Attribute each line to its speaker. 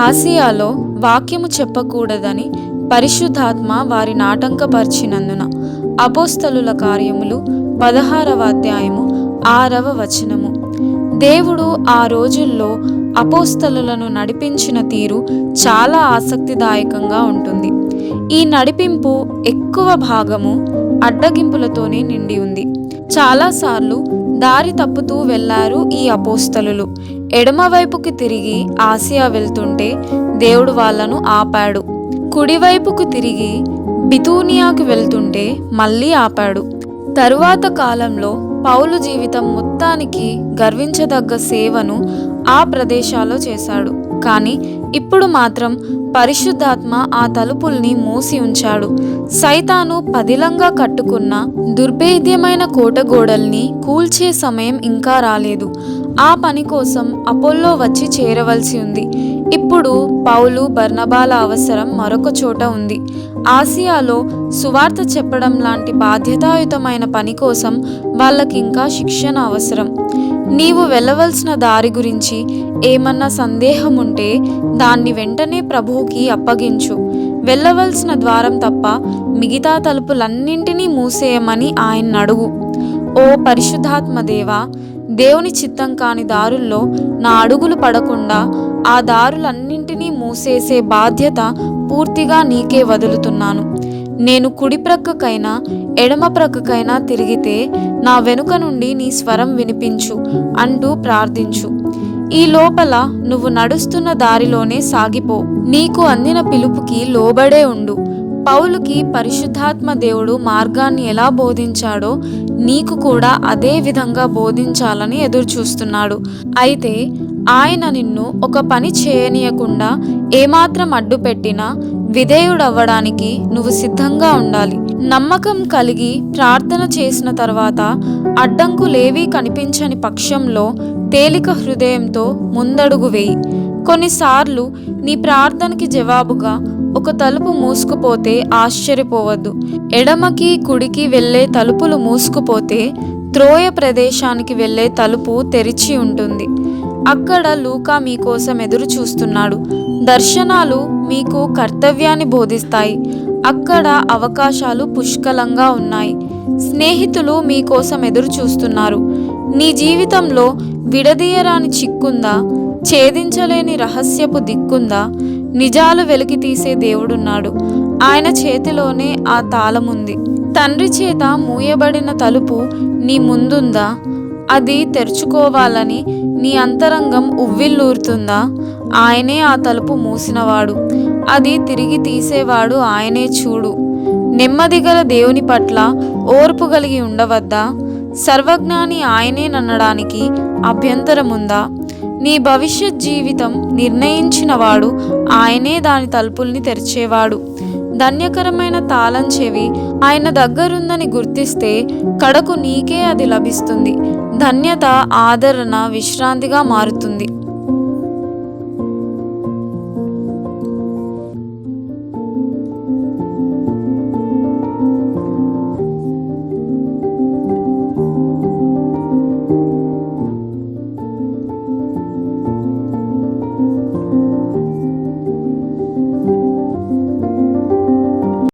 Speaker 1: ఆసియాలో వాక్యము చెప్పకూడదని పరిశుద్ధాత్మ వారిని ఆటంకపరిచినందున. అపోస్తలుల కార్యములు 16వ అధ్యాయము 6వ వచనము. దేవుడు ఆ రోజుల్లో అపోస్తలులను నడిపించిన తీరు చాలా ఆసక్తిదాయకంగా ఉంటుంది. ఈ నడిపింపు ఎక్కువ భాగము అడ్డగింపులతోనే నిండి ఉంది. చాలాసార్లు దారి తప్పుతూ వెళ్లారు ఈ అపోస్తలులు. ఎడమవైపుకి తిరిగి ఆసియా వెళ్తుంటే దేవుడు వాళ్ళను ఆపాడు. కుడివైపుకు తిరిగి బితూనియాకు వెళ్తుంటే మళ్ళీ ఆపాడు. తరువాత కాలంలో పౌలు జీవితం మొత్తానికి గర్వించదగ్గ సేవను ఆ ప్రదేశాల్లో చేశాడు. కానీ ఇప్పుడు మాత్రం పరిశుద్ధాత్మ ఆ తలుపుల్ని మూసి ఉంచాడు. సైతాను పదిలంగా కట్టుకున్న దుర్భేద్యమైన కోటగోడల్ని కూల్చే సమయం ఇంకా రాలేదు. ఆ పని కోసం అపోల్లో వచ్చి చేరవలసి ఉంది. ఇప్పుడు పౌలు బర్నబాల అవసరం మరొక చోట ఉంది. ఆసియాలో సువార్త చెప్పడం లాంటి బాధ్యతాయుతమైన పని కోసం వాళ్ళకింకా శిక్షణ అవసరం. నీవు వెళ్ళవలసిన దారి గురించి ఏమన్నా సందేహం ఉంటే దాన్ని వెంటనే ప్రభువుకి అప్పగించు. వెళ్ళవలసిన ద్వారం తప్ప మిగతా తలుపులన్నింటినీ మూసేయమని ఆయన అడుగు. ఓ పరిశుద్ధాత్మ దేవా, దేవుని చిత్తం కాని దారుల్లో నా అడుగులు పడకుండా ఆ దారులన్నింటినీ మూసేసే బాధ్యత పూర్తిగా నీకే వదులుతున్నాను. నేను కుడి ప్రక్కకైనా ఎడమ ప్రక్కకైనా తిరిగితే నా వెనుక నుండి నీ స్వరం వినిపించు అంటూ ప్రార్థించు. ఈ లోపల నువ్వు నడుస్తున్న దారిలోనే సాగిపో. నీకు అందిన పిలుపుకి లోబడే ఉండు. పౌలుకి పరిశుద్ధాత్మ దేవుడు మార్గాన్ని ఎలా బోధించాడో నీకు కూడా అదే విధంగా బోధించాలని ఎదురుచూస్తున్నాడు. అయితే ఆయన నిన్ను ఒక పని చేయనీయకుండా ఏమాత్రం అడ్డు పెట్టినా విధేయుడవ్వడానికి నువ్వు సిద్ధంగా ఉండాలి. నమ్మకం కలిగి ప్రార్థన చేసిన తర్వాత అడ్డంకులేవీ కనిపించని పక్షంలో తేలిక హృదయంతో ముందడుగు వేయి. కొన్నిసార్లు నీ ప్రార్థనకి జవాబుగా ఒక తలుపు మూసుకుపోతే ఆశ్చర్యపోవద్దు. ఎడమకి కుడికి వెళ్ళే తలుపులు మూసుకుపోతే త్రోయ ప్రదేశానికి వెళ్ళే తలుపు తెరిచి ఉంటుంది. అక్కడ లూకా మీకోసం ఎదురు చూస్తున్నాడు. దర్శనాలు మీకు కర్తవ్యాన్ని బోధిస్తాయి. అక్కడ అవకాశాలు పుష్కలంగా ఉన్నాయి. స్నేహితులు మీకోసం ఎదురు చూస్తున్నారు. నీ జీవితంలో విడదీయరాని చిక్కుందా? ఛేదించలేని రహస్యపు దిక్కుందా? నిజాలు వెలికి తీసే దేవుడున్నాడు. ఆయన చేతిలోనే ఆ తాళముంది. తండ్రి చేత మూయబడిన తలుపు నీ ముందుందా? అది తెరుచుకోవాలని నీ అంతరంగం ఉవ్విళ్ళూరుతుందా? ఆయనే ఆ తలుపు మూసినవాడు. అది తిరిగి తీసేవాడు ఆయనే. చూడు, నెమ్మదిగల దేవుని పట్ల ఓర్పు కలిగి ఉండవద్దా? సర్వజ్ఞాని ఆయనే నన్నడానికి అభ్యంతరముందా? నీ భవిష్యత్ జీవితం నిర్ణయించినవాడు ఆయనే. దాని తలుపుల్ని తెరిచేవాడు. ధన్యకరమైన తాళం చెవి ఆయన దగ్గరుందని గుర్తిస్తే కడకు నీకే అది లభిస్తుంది. ధన్యత, ఆదరణ, విశ్రాంతిగా మారుతుంది.